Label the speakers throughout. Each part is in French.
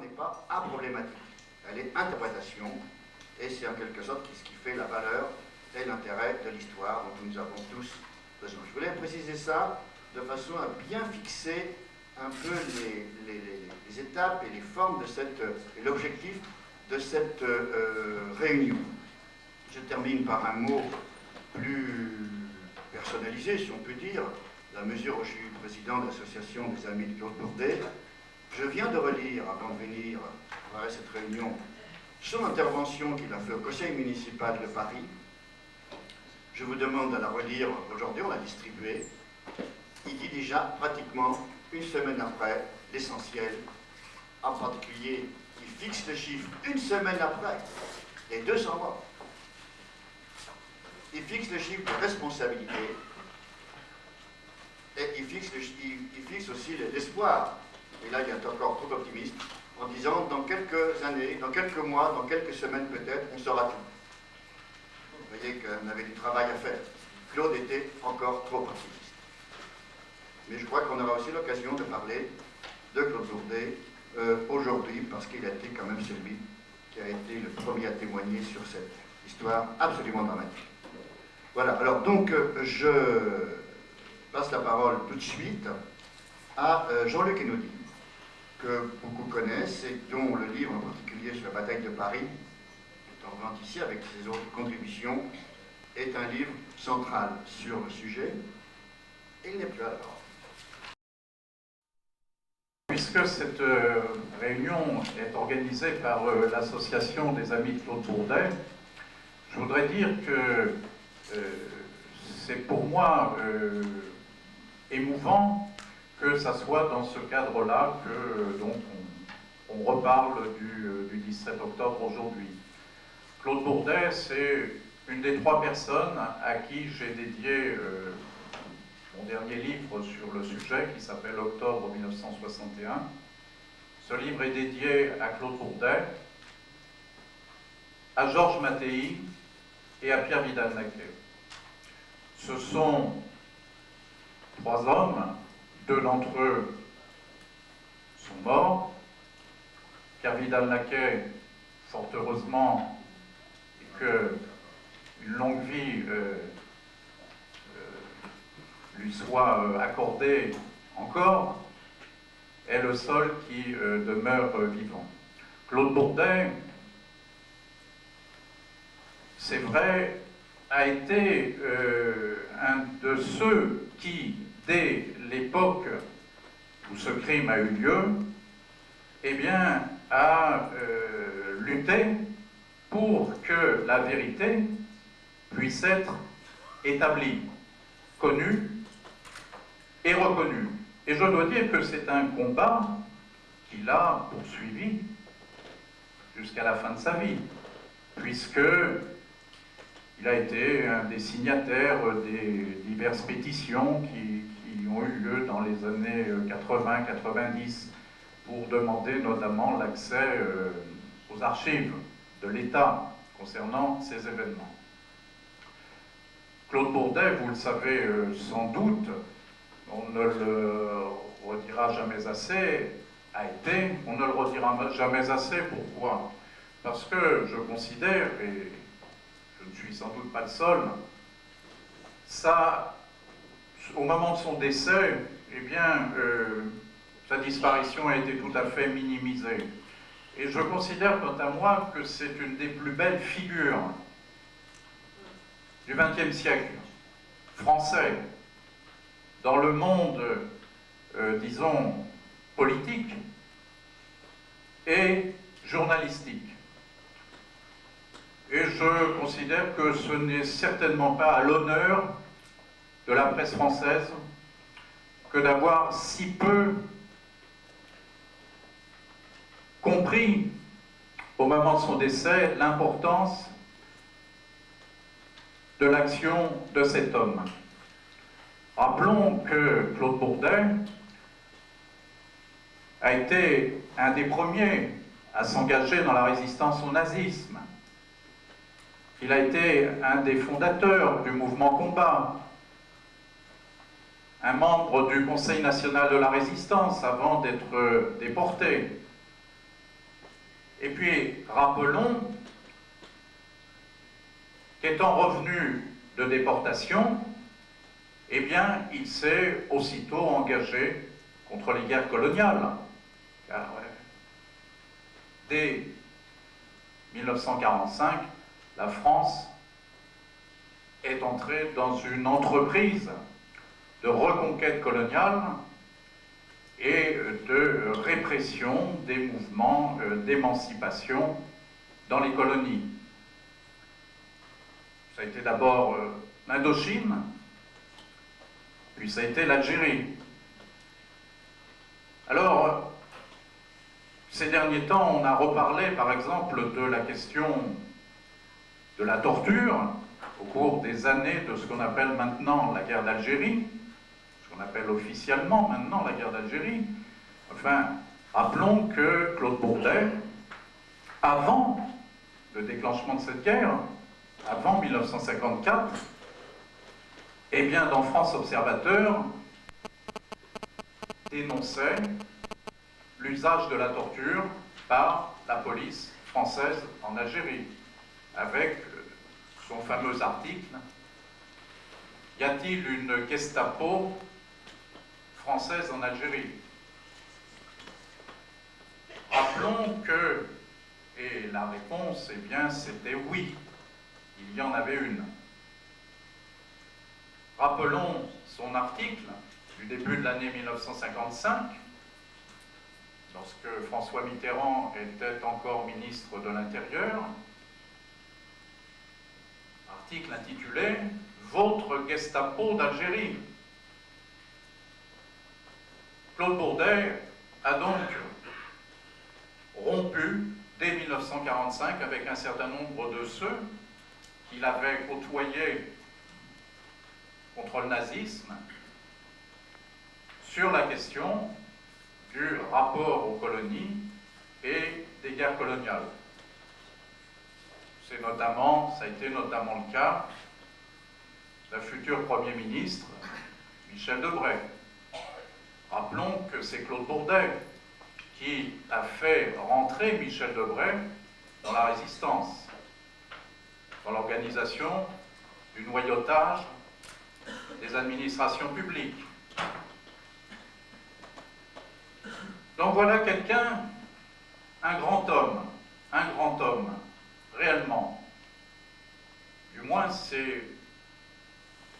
Speaker 1: n'est pas aproblématique. Elle est interprétation, et c'est en quelque sorte ce qui fait la valeur et l'intérêt de l'histoire dont nous avons tous besoin. Je voulais préciser ça de façon à bien fixer un peu les étapes et les formes de et l'objectif de cette réunion. Je termine par un mot plus personnalisé, si on peut dire, la mesure où je suis président de l'association des Amis de Claude Bourdet. Je viens de relire, avant de venir à cette réunion, son intervention qu'il a fait au Conseil municipal de Paris. Je vous demande de la relire aujourd'hui, on l'a distribuée. Il dit déjà pratiquement une semaine après l'essentiel, en particulier, il fixe le chiffre une semaine après les 200 morts. Il fixe le chiffre de responsabilité et il fixe aussi l'espoir. Et là, il est encore trop optimiste en disant dans quelques années, dans quelques mois, dans quelques semaines peut-être, on saura tout. Vous voyez qu'on avait du travail à faire. Claude était encore trop optimiste. Mais je crois qu'on aura aussi l'occasion de parler de Claude Bourdet aujourd'hui, parce qu'il a été quand même celui qui a été le premier à témoigner sur cette histoire absolument dramatique. Voilà, alors donc je passe la parole tout de suite à Jean-Luc Hénaudy, que beaucoup connaissent et dont le livre en particulier sur la bataille de Paris, est en vente ici avec ses autres contributions, est un livre central sur le sujet. Et il n'est plus à la parole.
Speaker 2: Puisque cette réunion est organisée par l'association des Amis de Claude Bourdet, je voudrais dire que c'est pour moi émouvant que ça soit dans ce cadre-là que donc on reparle du 17 octobre aujourd'hui. Claude Bourdet, c'est une des 3 personnes à qui j'ai dédié mon dernier livre sur le sujet qui s'appelle Octobre 1961. Ce livre est dédié à Claude Bourdet, à Georges Mattei et à Pierre Vidal-Naquet. Ce sont 3 hommes, 2 d'entre eux sont morts. Pierre Vidal-Naquet, fort heureusement, et que une longue vie lui soit accordée encore, est le seul qui demeure vivant. Claude Bourdet, c'est vrai, a été un de ceux qui, dès l'époque où ce crime a eu lieu, eh bien, a lutté pour que la vérité puisse être établie, connue et reconnue. Et je dois dire que c'est un combat qu'il a poursuivi jusqu'à la fin de sa vie, puisque il a été un des signataires des diverses pétitions qui ont eu lieu dans les années 80-90 pour demander notamment l'accès aux archives de l'État concernant ces événements. Claude Bourdet, vous le savez sans doute, on ne le redira jamais assez, on ne le redira jamais assez, pourquoi? Parce que je considère, et je ne suis sans doute pas le seul, ça, au moment de son décès, eh bien, sa disparition a été tout à fait minimisée. Et je considère, quant à moi, que c'est une des plus belles figures du XXe siècle, français, dans le monde, disons, politique et journalistique. Et je considère que ce n'est certainement pas à l'honneur de la presse française que d'avoir si peu compris, au moment de son décès, l'importance de l'action de cet homme. Rappelons que Claude Bourdet a été un des premiers à s'engager dans la résistance au nazisme. Il a été un des fondateurs du mouvement Combat, un membre du Conseil national de la résistance avant d'être déporté. Et puis, rappelons qu'étant revenu de déportation, eh bien, il s'est aussitôt engagé contre les guerres coloniales. Car dès 1945, la France est entrée dans une entreprise de reconquête coloniale et de répression des mouvements d'émancipation dans les colonies. Ça a été d'abord l'Indochine, puis ça a été l'Algérie. Alors, ces derniers temps, on a reparlé, par exemple, de la question de la torture au cours des années de ce qu'on appelle maintenant la guerre d'Algérie, ce qu'on appelle officiellement maintenant la guerre d'Algérie. Enfin, rappelons que Claude Bourdet, avant le déclenchement de cette guerre, avant 1954, eh bien, dans France Observateur, dénonçait l'usage de la torture par la police française en Algérie, avec son fameux article « Y a-t-il une Gestapo française en Algérie ?» Rappelons que, et la réponse, eh bien, c'était oui, il y en avait une. Rappelons son article du début de l'année 1955, lorsque François Mitterrand était encore ministre de l'Intérieur, article intitulé « Votre Gestapo d'Algérie ». Claude Bourdet a donc rompu dès 1945 avec un certain nombre de ceux qu'il avait côtoyés contre le nazisme sur la question du rapport aux colonies et des guerres coloniales. Ça a été notamment le cas d'un futur Premier ministre, Michel Debré. Rappelons que c'est Claude Bourdet qui a fait rentrer Michel Debré dans la résistance, dans l'organisation du noyautage des administrations publiques. Donc voilà quelqu'un, un grand homme, réellement. Du moins, c'est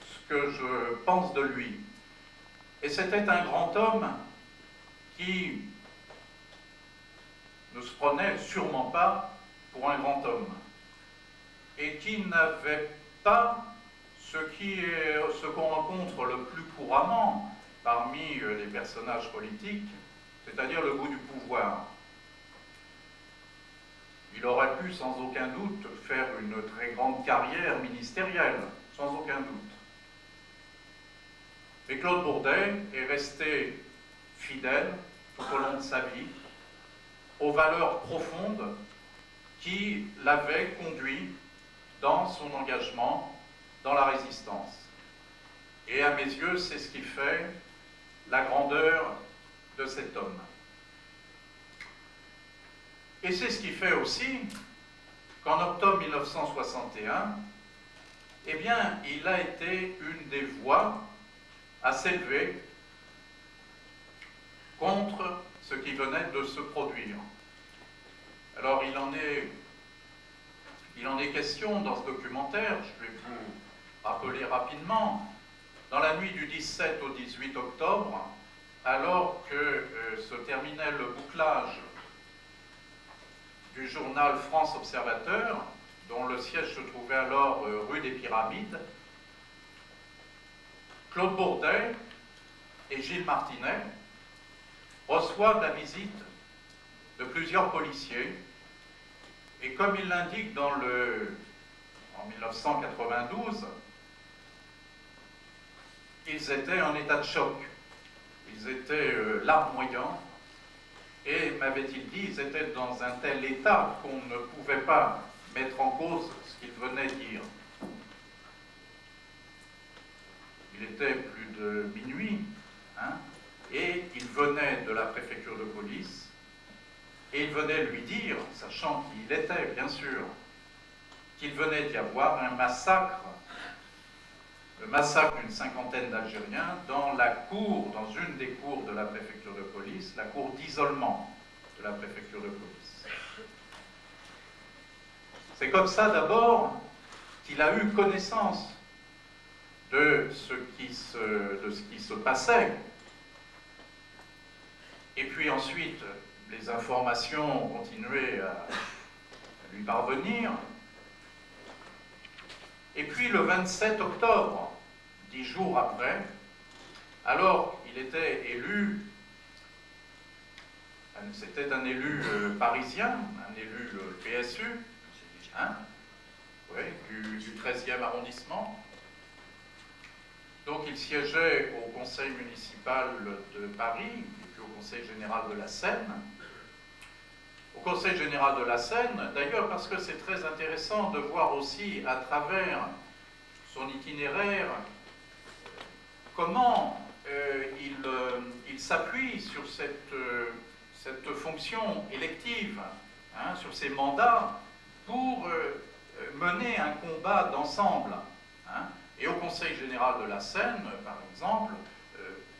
Speaker 2: ce que je pense de lui. Et c'était un grand homme qui ne se prenait sûrement pas pour un grand homme et qui n'avait pas ce qu'on rencontre le plus couramment parmi les personnages politiques, c'est-à-dire le goût du pouvoir. Il aurait pu sans aucun doute faire une très grande carrière ministérielle, sans aucun doute. Mais Claude Bourdet est resté fidèle tout au long de sa vie aux valeurs profondes qui l'avaient conduit dans son engagement dans la résistance. Et à mes yeux, c'est ce qui fait la grandeur de cet homme. Et c'est ce qui fait aussi qu'en octobre 1961, eh bien, il a été une des voix à s'élever contre ce qui venait de se produire. Alors, il en est question dans ce documentaire, je vais vous rappeler rapidement. Dans la nuit du 17 au 18 octobre, alors que se terminait le bouclage du journal France Observateur, dont le siège se trouvait alors rue des Pyramides, Claude Bourdet et Gilles Martinet reçoivent la visite de plusieurs policiers, et comme il l'indique en 1992, ils étaient en état de choc, ils étaient larmoyants, et, m'avait-il dit, ils étaient dans un tel état qu'on ne pouvait pas mettre en cause ce qu'ils venaient dire. Il était plus de minuit, et ils venaient de la préfecture de police, Et il venait lui dire, sachant qui il était, bien sûr, qu'il venait d'y avoir un massacre, le massacre d'une cinquantaine d'Algériens dans la cour, dans une des cours de la préfecture de police, la cour d'isolement de la préfecture de police. C'est comme ça d'abord qu'il a eu connaissance de ce qui se passait. Et puis ensuite, les informations ont continué à lui parvenir. Et puis le 27 octobre, 10 jours après, alors il était élu, c'était un élu parisien, un élu PSU, hein, oui, du 13e arrondissement. Donc il siégeait au conseil municipal de Paris, et puis au conseil général de la Seine. Au conseil général de la Seine, d'ailleurs parce que c'est très intéressant de voir aussi à travers son itinéraire comment il s'appuie sur cette fonction élective, hein, sur ces mandats, pour mener un combat d'ensemble. Hein. Et au Conseil général de la Seine, par exemple,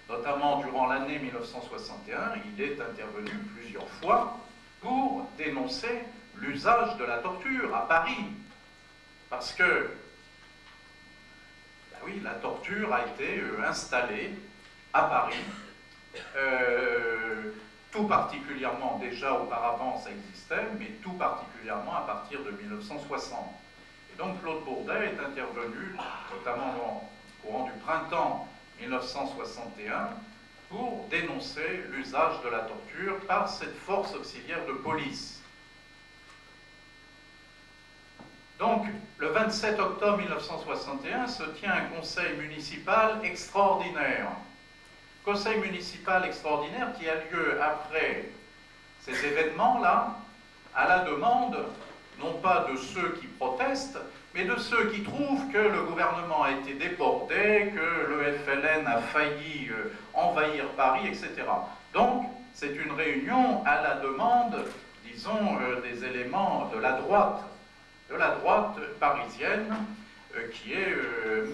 Speaker 2: notamment durant l'année 1961, il est intervenu plusieurs fois pour dénoncer l'usage de la torture à Paris. Parce que, ben oui, la torture a été installée à Paris, tout particulièrement, déjà auparavant ça existait, mais tout particulièrement à partir de 1960. Et donc Claude Bourdet est intervenu, notamment au courant du printemps 1961, pour dénoncer l'usage de la torture par cette force auxiliaire de police. Donc, le 27 octobre 1961 se tient un conseil municipal extraordinaire. Conseil municipal extraordinaire qui a lieu après ces événements-là, à la demande, non pas de ceux qui protestent, mais de ceux qui trouvent que le gouvernement a été débordé, que le FLN a failli envahir Paris, etc. Donc, c'est une réunion à la demande, disons, des éléments de la droite parisienne, qui est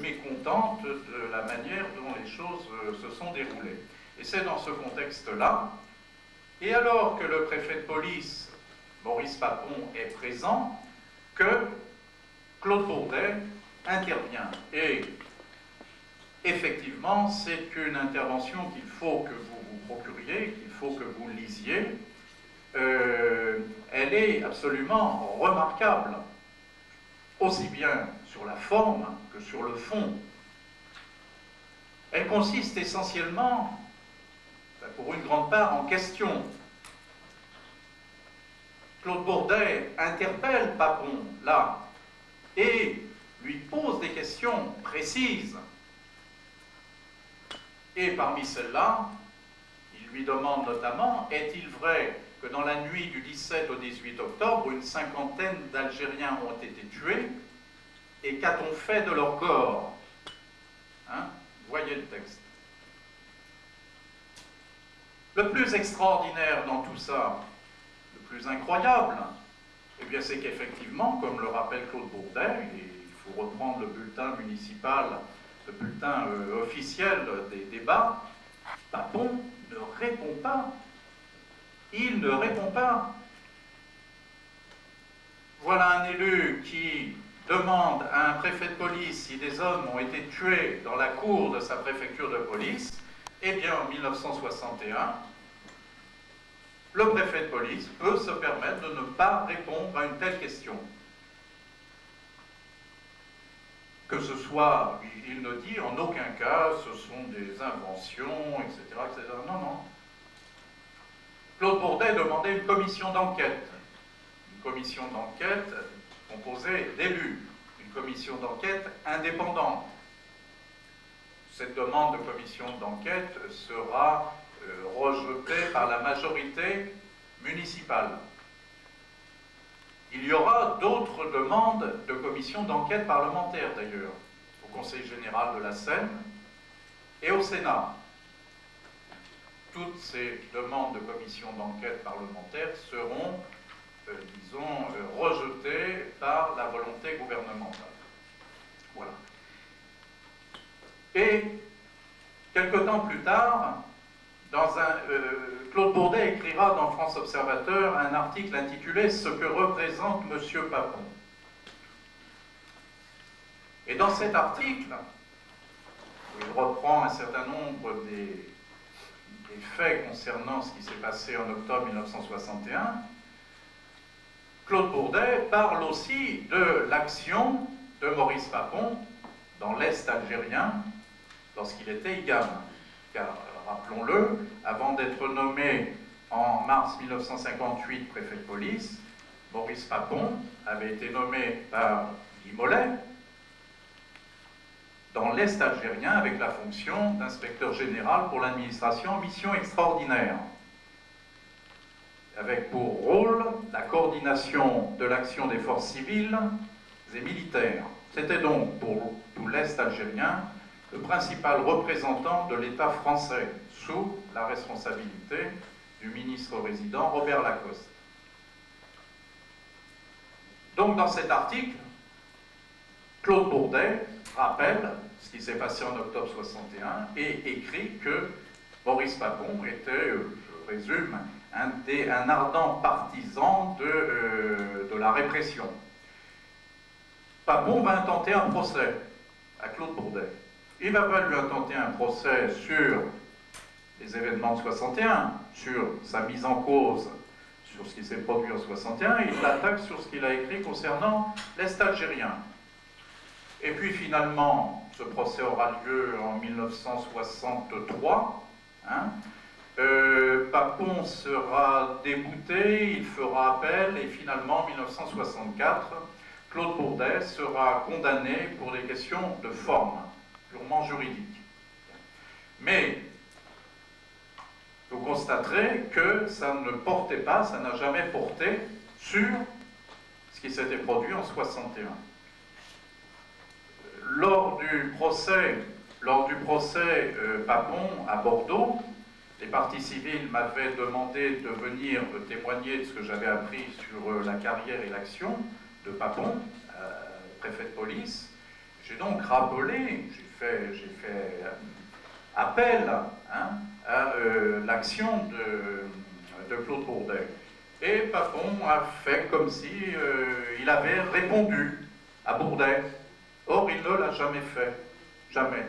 Speaker 2: mécontente de la manière dont les choses se sont déroulées. Et c'est dans ce contexte-là, et alors que le préfet de police, Maurice Papon, est présent, que Claude Bourdet intervient. Et effectivement, c'est une intervention qu'il faut que vous vous procuriez, qu'il faut que vous lisiez. Elle est absolument remarquable, aussi bien sur la forme que sur le fond. Elle consiste essentiellement, pour une grande part, en questions. Claude Bourdet interpelle Papon, là, et lui pose des questions précises. Et parmi celles-là, il lui demande notamment, est-il vrai que dans la nuit du 17 au 18 octobre, une cinquantaine d'Algériens ont été tués, et qu'a-t-on fait de leur corps? Hein? Voyez le texte. Le plus extraordinaire dans tout ça, le plus incroyable, eh bien c'est qu'effectivement, comme le rappelle Claude Bourdet, et il faut reprendre le bulletin municipal, le bulletin officiel des débats, Papon ne répond pas. Il ne répond pas. Voilà un élu qui demande à un préfet de police si des hommes ont été tués dans la cour de sa préfecture de police. Eh bien, en 1961, le préfet de police peut se permettre de ne pas répondre à une telle question. Que ce soit, il ne dit en aucun cas, ce sont des inventions, etc., etc. Non, non. Claude Bourdet demandait une commission d'enquête. Une commission d'enquête composée d'élus. Une commission d'enquête indépendante. Cette demande de commission d'enquête sera rejetée par la majorité municipale. Il y aura d'autres demandes de commission d'enquête parlementaire d'ailleurs, au Conseil général de la Seine et au Sénat. toutes ces demandes de commission d'enquête parlementaire seront, disons, rejetées par la volonté gouvernementale. Voilà. Et, quelque temps plus tard, Claude Bourdet écrira dans France Observateur un article intitulé « Ce que représente M. Papon ». Et dans cet article, où il reprend un certain nombre des faits concernant ce qui s'est passé en octobre 1961, Claude Bourdet parle aussi de l'action de Maurice Papon dans l'Est algérien lorsqu'il était IGAM. Car, rappelons-le, avant d'être nommé en mars 1958 préfet de police, Maurice Papon avait été nommé par Guy Mollet dans l'Est algérien avec la fonction d'inspecteur général pour l'administration en mission extraordinaire, avec pour rôle la coordination de l'action des forces civiles et militaires. C'était donc pour tout l'Est algérien le principal représentant de l'État français, sous la responsabilité du ministre résident Robert Lacoste. Donc dans cet article, Claude Bourdet rappelle ce qui s'est passé en octobre 61 et écrit que Maurice Papon était, je résume, un ardent partisan de la répression. Papon va intenter un procès à Claude Bourdet. Il va pas lui intenter un procès sur les événements de 61, sur sa mise en cause, sur ce qui s'est produit en 61, il l'attaque sur ce qu'il a écrit concernant l'Est algérien. Et puis finalement, ce procès aura lieu en 1963. Papon sera débouté, il fera appel, et finalement, en 1964, Claude Bourdet sera condamné pour des questions de forme, purement juridiques. Mais vous constaterez que ça ne portait pas, ça n'a jamais porté sur ce qui s'était produit en 61. Lors du procès Papon à Bordeaux, les parties civiles m'avaient demandé de venir témoigner de ce que j'avais appris sur la carrière et l'action de Papon, préfet de police. J'ai donc rappelé, j'ai fait appel à l'action de Claude Bourdet. Et Papon a fait comme si il avait répondu à Bourdet. Or, il ne l'a jamais fait. Jamais.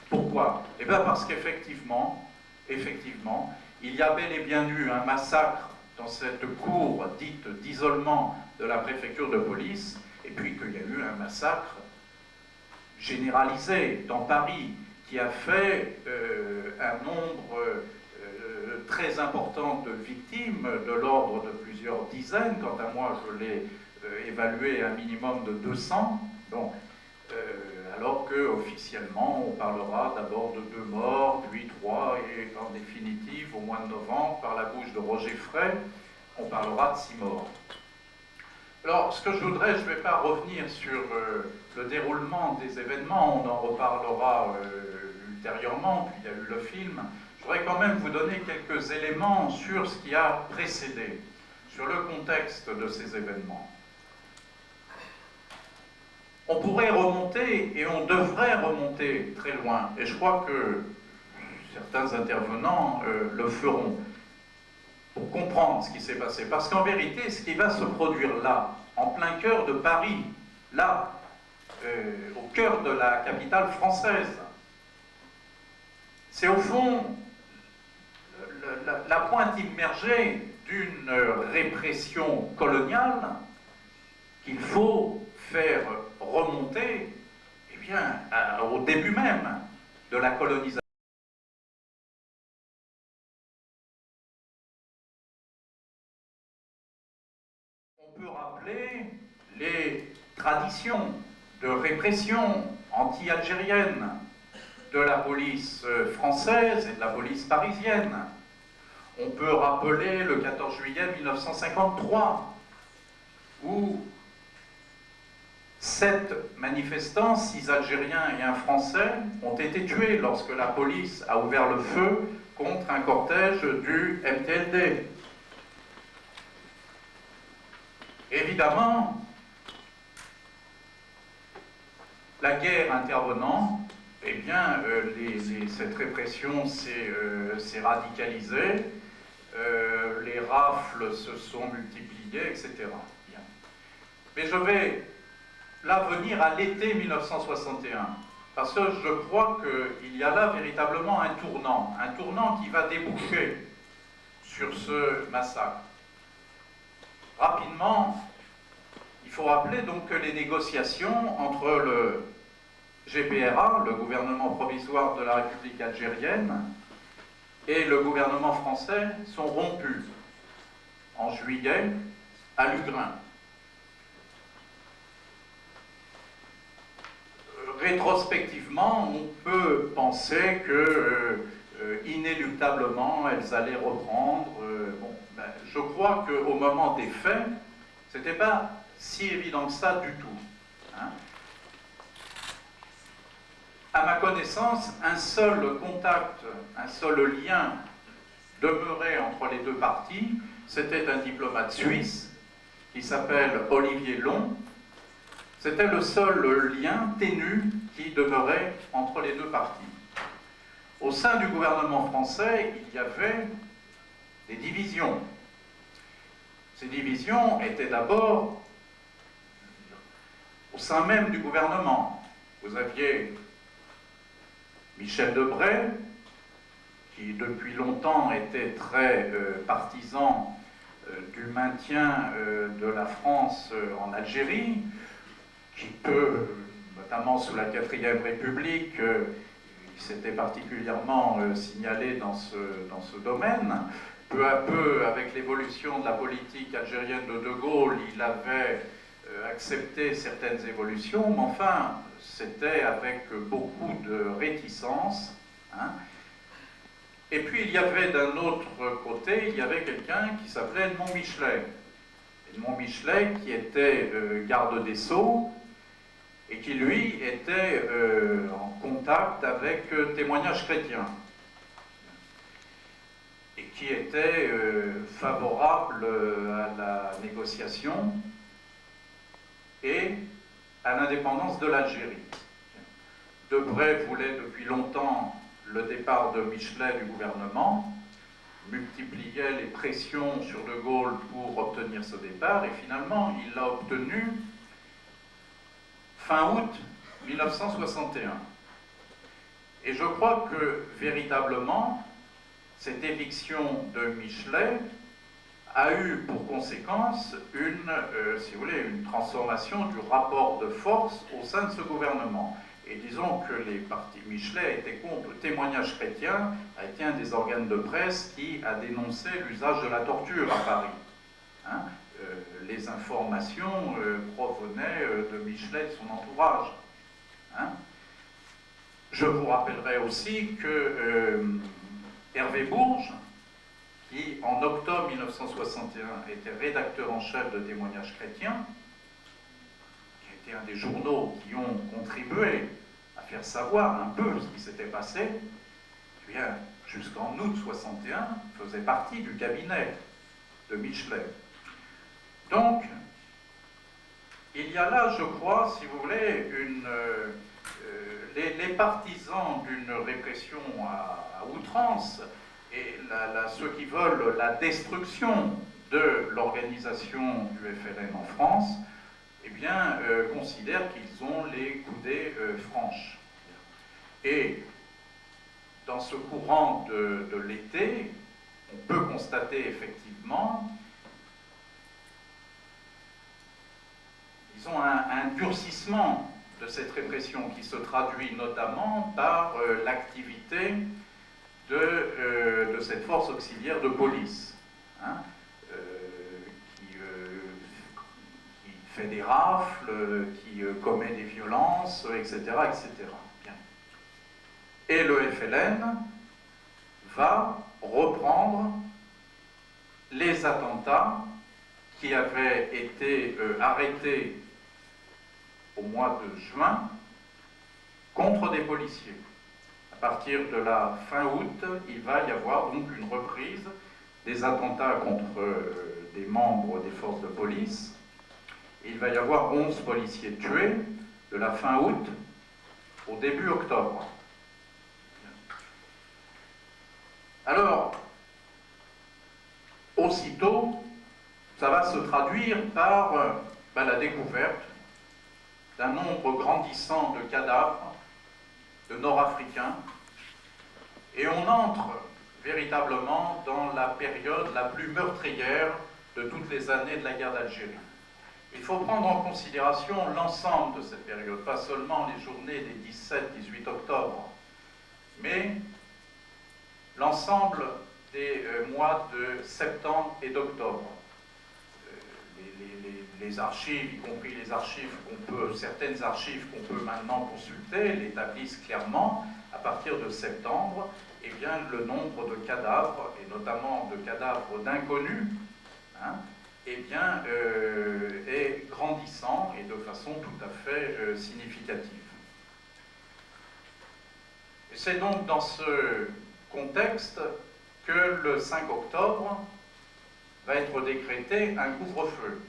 Speaker 2: Pourquoi? Eh bien parce qu'effectivement, il y a bel et bien eu un massacre dans cette cour dite d'isolement de la préfecture de police, et puis qu'il y a eu un massacre généralisé dans Paris, qui a fait un nombre très important de victimes, de l'ordre de plusieurs dizaines. Quant à moi, je l'ai évalué à un minimum de 200. Donc, alors qu'officiellement, on parlera d'abord de 2 morts, puis 3, et en définitive, au mois de novembre, par la bouche de Roger Frey, on parlera de 6 morts. Alors, ce que je voudrais, je ne vais pas revenir sur le déroulement des événements, on en reparlera ultérieurement, puis il y a eu le film. Je voudrais quand même vous donner quelques éléments sur ce qui a précédé, sur le contexte de ces événements. On pourrait remonter, et on devrait remonter très loin, et je crois que certains intervenants le feront, pour comprendre ce qui s'est passé. Parce qu'en vérité, ce qui va se produire là, en plein cœur de Paris, là, au cœur de la capitale française, c'est au fond la pointe immergée d'une répression coloniale qu'il faut faire remonter au début même de la colonisation. On peut rappeler les traditions de répression anti-algérienne de la police française et de la police parisienne. On peut rappeler le 14 juillet 1953, où 7 manifestants, 6 Algériens et un Français, ont été tués lorsque la police a ouvert le feu contre un cortège du MTLD. Évidemment, la guerre intervenant, eh bien, cette répression s'est radicalisée, les rafles se sont multipliées, etc. Bien. Mais je vais là venir à l'été 1961, parce que je crois qu'il y a là véritablement un tournant qui va déboucher sur ce massacre. Rapidement, il faut rappeler donc que les négociations entre le GPRA, le gouvernement provisoire de la République algérienne, et le gouvernement français sont rompues en juillet à Lugrin. Rétrospectivement, on peut penser que inéluctablement elles allaient reprendre. Je crois qu'au moment des faits, ce n'était pas si évident que ça du tout. Hein. À ma connaissance, un seul contact, un seul lien demeurait entre les deux parties. C'était un diplomate suisse qui s'appelle Olivier Long. C'était le seul lien ténu qui demeurait entre les deux parties. Au sein du gouvernement français, il y avait des divisions. Ces divisions étaient d'abord au sein même du gouvernement. Vous aviez Michel Debré, qui depuis longtemps était très partisan du maintien de la France en Algérie, qui peut, notamment sous la 4e République, il s'était particulièrement signalé dans ce domaine. Peu à peu, avec l'évolution de la politique algérienne de De Gaulle, il avait accepté certaines évolutions, mais enfin, c'était avec beaucoup de réticence. Hein. Et puis, il y avait d'un autre côté, il y avait quelqu'un qui s'appelait Edmond Michelet. Edmond Michelet, qui était garde des Sceaux, et qui, lui, était en contact avec Témoignages chrétiens, et qui était favorable à la négociation et à l'indépendance de l'Algérie. Debré voulait depuis longtemps le départ de Michelet du gouvernement, multipliait les pressions sur De Gaulle pour obtenir ce départ, et finalement, il l'a obtenu fin août 1961. Et je crois que, véritablement, cette éviction de Michelet a eu pour conséquence si vous voulez, une transformation du rapport de force au sein de ce gouvernement. Et disons que les partis Michelet étaient contre. Le Témoignage chrétien a été un des organes de presse qui a dénoncé l'usage de la torture à Paris. Hein, les informations provenaient de Michelet et de son entourage. Hein. Je vous rappellerai aussi que Hervé Bourges, qui en octobre 1961 était rédacteur en chef de Témoignages chrétiens, qui était un des journaux qui ont contribué à faire savoir un peu ce qui s'était passé, eh bien, jusqu'en août 61, faisait partie du cabinet de Michelet. Donc, il y a là, je crois, si vous voulez, les partisans d'une répression à outrance et ceux qui veulent la destruction de l'organisation du FLN en France, eh bien, considèrent qu'ils ont les coudées franches. Et dans ce courant de l'été, on peut constater effectivement, disons, un durcissement de cette répression qui se traduit notamment par l'activité de cette force auxiliaire de police, hein, qui fait des rafles, qui commet des violences, etc. etc. Bien. Et le FLN va reprendre les attentats qui avaient été arrêtés au mois de juin contre des policiers. À partir de la fin août, il va y avoir donc une reprise des attentats contre des membres des forces de police. Il va y avoir 11 policiers tués de la fin août au début octobre. Alors, aussitôt, ça va se traduire par la découverte d'un nombre grandissant de cadavres de Nord-Africains, et on entre véritablement dans la période la plus meurtrière de toutes les années de la guerre d'Algérie. Il faut prendre en considération l'ensemble de cette période, pas seulement les journées des 17-18 octobre, mais l'ensemble des mois de septembre et d'octobre. Les archives, y compris les archives certaines archives qu'on peut maintenant consulter, l'établissent clairement. À partir de septembre, eh bien, le nombre de cadavres, et notamment de cadavres d'inconnus, eh bien, est grandissant et de façon tout à fait significative. Et c'est donc dans ce contexte que le 5 octobre va être décrété un couvre-feu.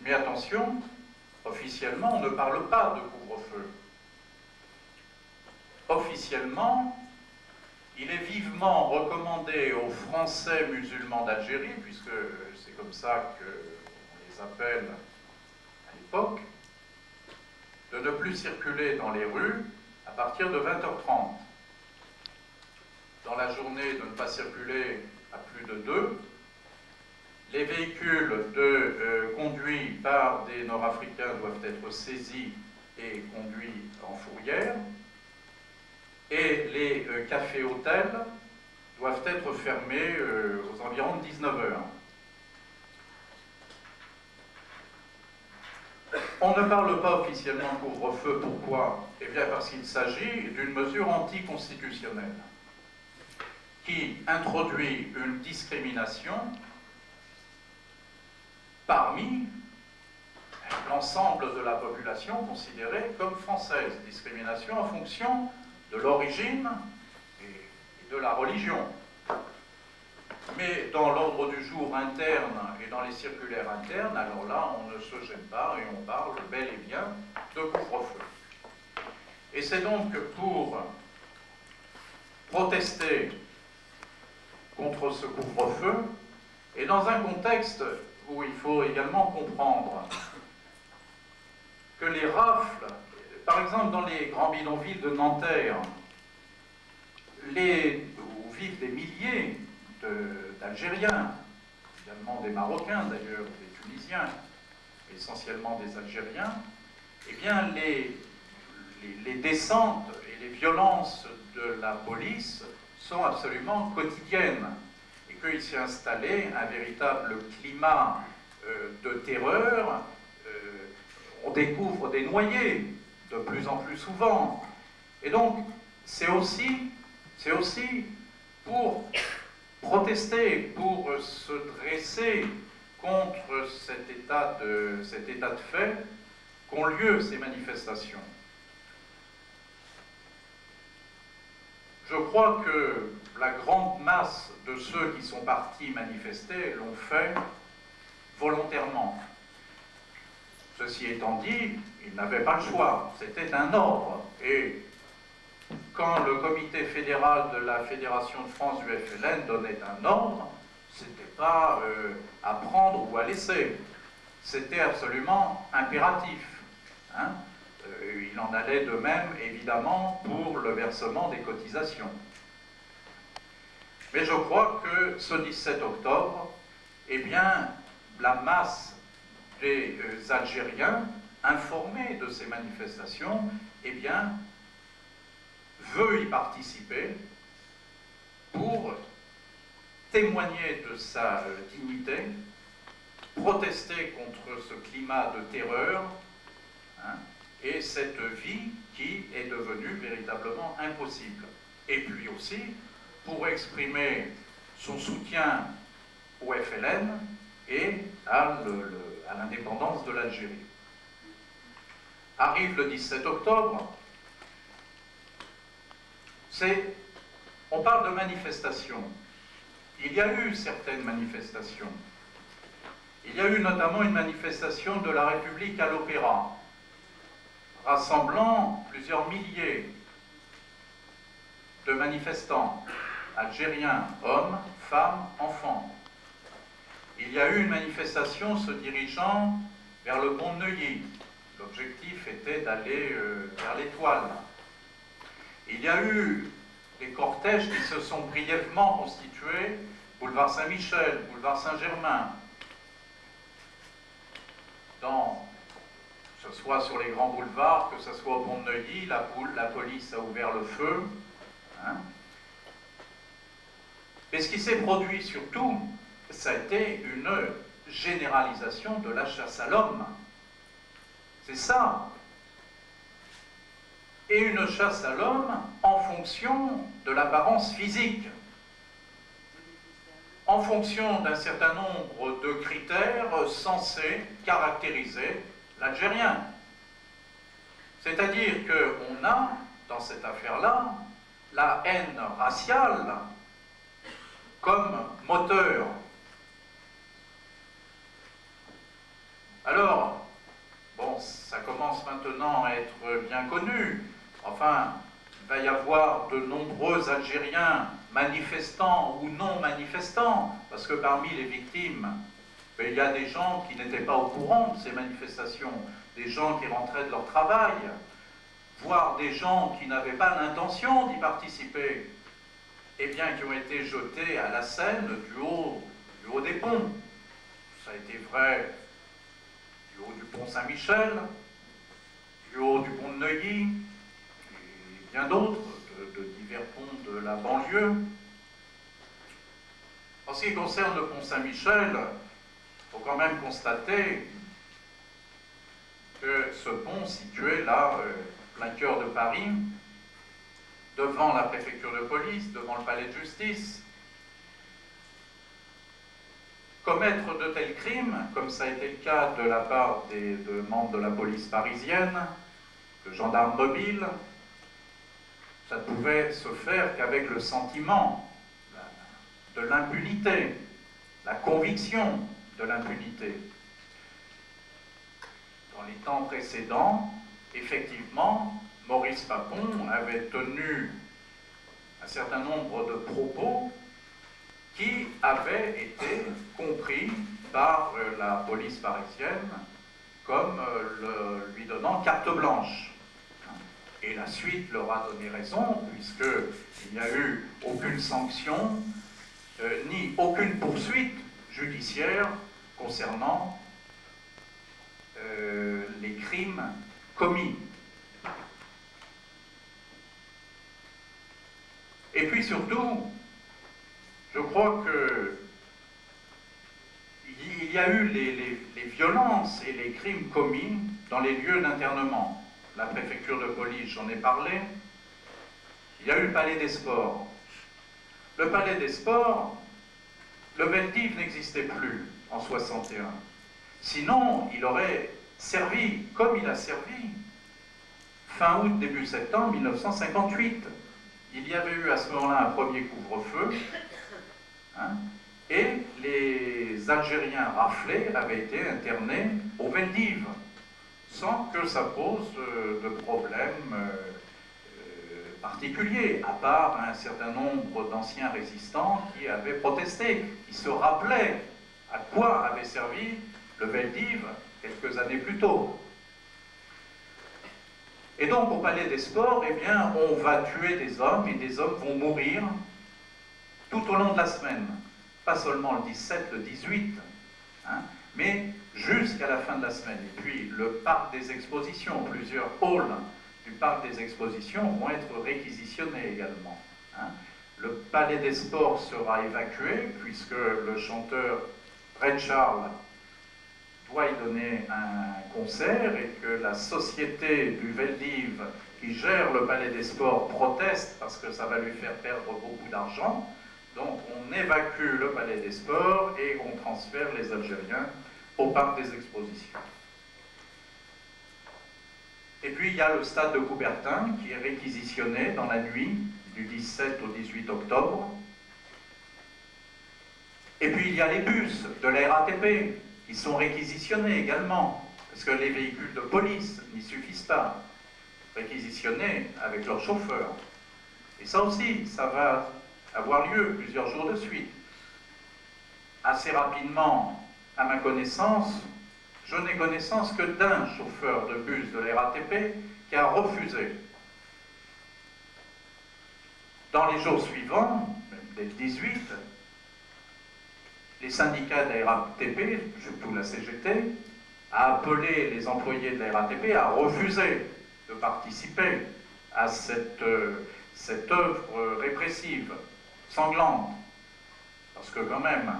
Speaker 2: Mais attention, officiellement, on ne parle pas de couvre-feu. Officiellement, il est vivement recommandé aux Français musulmans d'Algérie, puisque c'est comme ça qu'on les appelle à l'époque, de ne plus circuler dans les rues à partir de 20h30. Dans la journée, de ne pas circuler à plus de 2. Les véhicules conduits par des Nord-Africains doivent être saisis et conduits en fourrière. Et les cafés-hôtels doivent être fermés aux environs de 19h. On ne parle pas officiellement de couvre-feu. Pourquoi? Eh bien parce qu'il s'agit d'une mesure anticonstitutionnelle qui introduit une discrimination parmi l'ensemble de la population considérée comme française. Discrimination en fonction de l'origine et de la religion. Mais dans l'ordre du jour interne et dans les circulaires internes, alors là, on ne se gêne pas et on parle bel et bien de couvre-feu. Et c'est donc pour protester contre ce couvre-feu, et dans un contexte où il faut également comprendre que les rafles, par exemple dans les grands bidonvilles de Nanterre, où vivent des milliers d'Algériens, également des Marocains d'ailleurs, des Tunisiens, essentiellement des Algériens, eh bien les descentes et les violences de la police sont absolument quotidiennes. Et qu'il s'est installé un véritable climat de terreur. On découvre des noyés de plus en plus souvent. Et donc, c'est aussi pour protester, pour se dresser contre cet état de fait qu'ont lieu ces manifestations. Je crois que la grande masse de ceux qui sont partis manifester l'ont fait volontairement. Ceci étant dit, ils n'avaient pas le choix, c'était un ordre. Et quand le comité fédéral de la Fédération de France du FLN donnait un ordre, c'était pas à prendre ou à laisser. C'était absolument impératif. Il en allait de même, évidemment, pour le versement des cotisations. Mais je crois que ce 17 octobre, eh bien, la masse des Algériens informés de ces manifestations, eh bien, veut y participer pour témoigner de sa dignité, protester contre ce climat de terreur, et cette vie qui est devenue véritablement impossible. Et puis aussi, pour exprimer son soutien au FLN et à l'indépendance de l'Algérie. Arrive le 17 octobre, On parle de manifestations. Il y a eu certaines manifestations. Il y a eu notamment une manifestation de la République à l'Opéra, rassemblant plusieurs milliers de manifestants, algériens, hommes, femmes, enfants. Il y a eu une manifestation se dirigeant vers le pont de Neuilly. L'objectif était d'aller vers l'Étoile. Il y a eu des cortèges qui se sont brièvement constitués, boulevard Saint-Michel, boulevard Saint-Germain, que ce soit sur les grands boulevards, que ce soit au pont de Neuilly, la police a ouvert le feu. Hein. Mais ce qui s'est produit surtout, ça a été une généralisation de la chasse à l'homme. C'est ça. Et une chasse à l'homme en fonction de l'apparence physique, en fonction d'un certain nombre de critères censés caractériser l'Algérien. C'est-à-dire qu'on a, dans cette affaire-là, la haine raciale comme moteur. Alors, bon, ça commence maintenant à être bien connu. Enfin, il va y avoir de nombreux Algériens manifestants ou non manifestants, parce que parmi les victimes, il y a des gens qui n'étaient pas au courant de ces manifestations, des gens qui rentraient de leur travail, voire des gens qui n'avaient pas l'intention d'y participer, et bien qui ont été jetés à la Seine du haut des ponts. Ça a été vrai du haut du pont Saint-Michel, du haut du pont de Neuilly, et bien d'autres, de divers ponts de la banlieue. En ce qui concerne le pont Saint-Michel, il faut quand même constater que ce pont situé là, plein cœur de Paris, devant la préfecture de police, devant le palais de justice, commettre de tels crimes, comme ça a été le cas de la part de membres de la police parisienne, de gendarmes mobiles, ça ne pouvait se faire qu'avec le sentiment de l'impunité, la conviction de l'impunité. Dans les temps précédents, effectivement, Maurice Papon avait tenu un certain nombre de propos qui avaient été compris par la police parisienne comme lui donnant carte blanche. Et la suite leur a donné raison, puisqu'il n'y a eu aucune sanction, ni aucune poursuite judiciaire concernant les crimes commis. Et puis surtout, je crois qu'il y a eu les violences et les crimes commis dans les lieux d'internement. La préfecture de police, j'en ai parlé. Il y a eu le palais des sports. Le palais des sports, le Veldiv n'existait plus en 61. Sinon, il aurait servi, comme il a servi, fin août, début septembre 1958. Il y avait eu à ce moment-là un premier couvre-feu, hein, et les Algériens raflés avaient été internés au Veldiv, sans que ça pose de problème particulier, à part un certain nombre d'anciens résistants qui avaient protesté, qui se rappelaient à quoi avait servi le Veldiv quelques années plus tôt. Et donc, au Palais des Sports, eh bien, on va tuer des hommes, et des hommes vont mourir tout au long de la semaine. Pas seulement le 17, le 18, hein, mais jusqu'à la fin de la semaine. Et puis, le parc des expositions, plusieurs halls du parc des expositions vont être réquisitionnés également. Hein. Le Palais des Sports sera évacué, puisque le chanteur Ray Charles doit y donner un concert et que la société du Veldiv qui gère le Palais des Sports proteste parce que ça va lui faire perdre beaucoup d'argent. Donc on évacue le Palais des Sports et on transfère les Algériens au parc des expositions. Et puis il y a le stade de Coubertin qui est réquisitionné dans la nuit du 17 au 18 octobre. Et puis il y a les bus de la RATP qui sont réquisitionnés également, parce que les véhicules de police n'y suffisent pas, réquisitionnés avec leurs chauffeurs. Et ça aussi, ça va avoir lieu plusieurs jours de suite. Assez rapidement, à ma connaissance, je n'ai connaissance que d'un chauffeur de bus de la RATP qui a refusé. Dans les jours suivants, même dès le 18, les syndicats de la RATP, surtout la CGT, a appelé les employés de la RATP à refuser de participer à cette œuvre répressive, sanglante. Parce que quand même,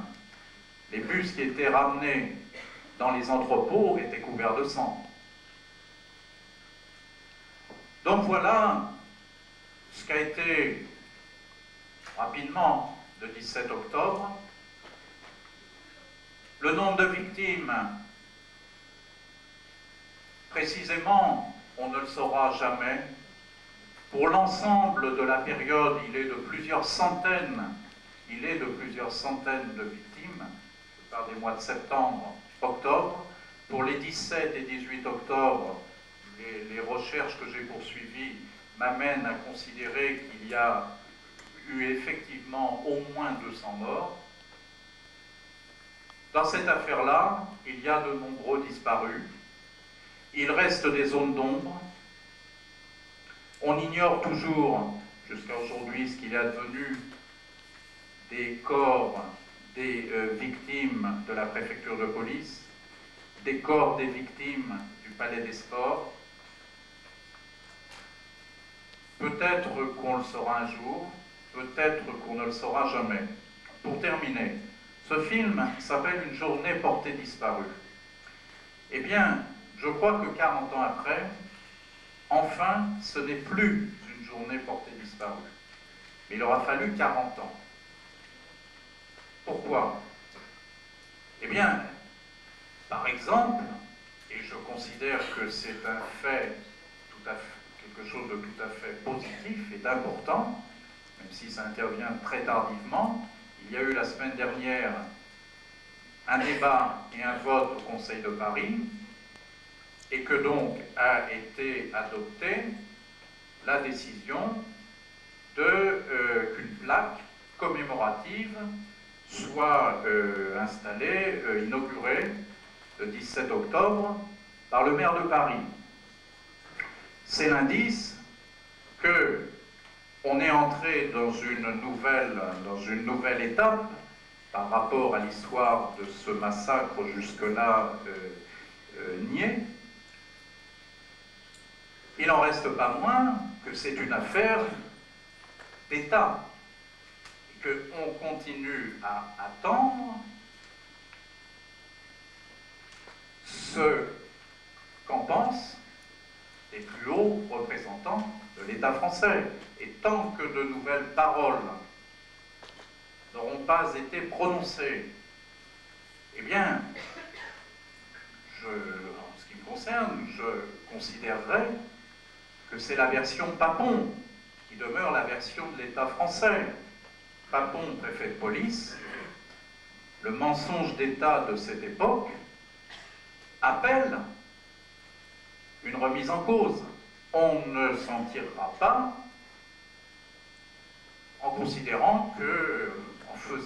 Speaker 2: les bus qui étaient ramenés dans les entrepôts étaient couverts de sang. Donc voilà ce qu'a été rapidement le 17 octobre. Le nombre de victimes, précisément, on ne le saura jamais. Pour l'ensemble de la période, il est de plusieurs centaines de victimes. Je parle des mois de septembre, octobre. Pour les 17 et 18 octobre, les recherches que j'ai poursuivies m'amènent à considérer qu'il y a eu effectivement au moins 200 morts. Dans cette affaire-là, il y a de nombreux disparus. Il reste des zones d'ombre. On ignore toujours, jusqu'à aujourd'hui, ce qu'il est advenu des corps des victimes de la préfecture de police, des corps des victimes du Palais des Sports. Peut-être qu'on le saura un jour, peut-être qu'on ne le saura jamais. Pour terminer, ce film s'appelle Une journée portée disparue. Eh bien, je crois que 40 ans après, enfin, ce n'est plus une journée portée disparue. Mais il aura fallu 40 ans. Pourquoi? Eh bien, par exemple, et je considère que c'est un fait, quelque chose de tout à fait positif et d'important, même si ça intervient très tardivement, il y a eu la semaine dernière un débat et un vote au Conseil de Paris, et que donc a été adoptée la décision qu'une plaque commémorative soit installée, inaugurée le 17 octobre par le maire de Paris. C'est l'indice qu'on est entré dans une nouvelle étape par rapport à l'histoire de ce massacre jusque-là nié. Il n'en reste pas moins que c'est une affaire d'État et qu'on continue à attendre ce qu'en pensent les plus hauts représentants de l'État français. Et tant que de nouvelles paroles n'auront pas été prononcées, eh bien, en ce qui me concerne, je considérerais que c'est la version Papon qui demeure la version de l'État français. Papon, préfet de police, le mensonge d'État de cette époque, appelle une remise en cause. On ne s'en tirera pas en considérant que,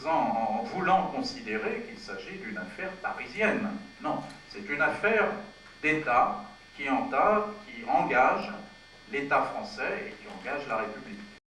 Speaker 2: en voulant considérer qu'il s'agit d'une affaire parisienne. Non, c'est une affaire d'État qui engage l'État français et qui engage la République.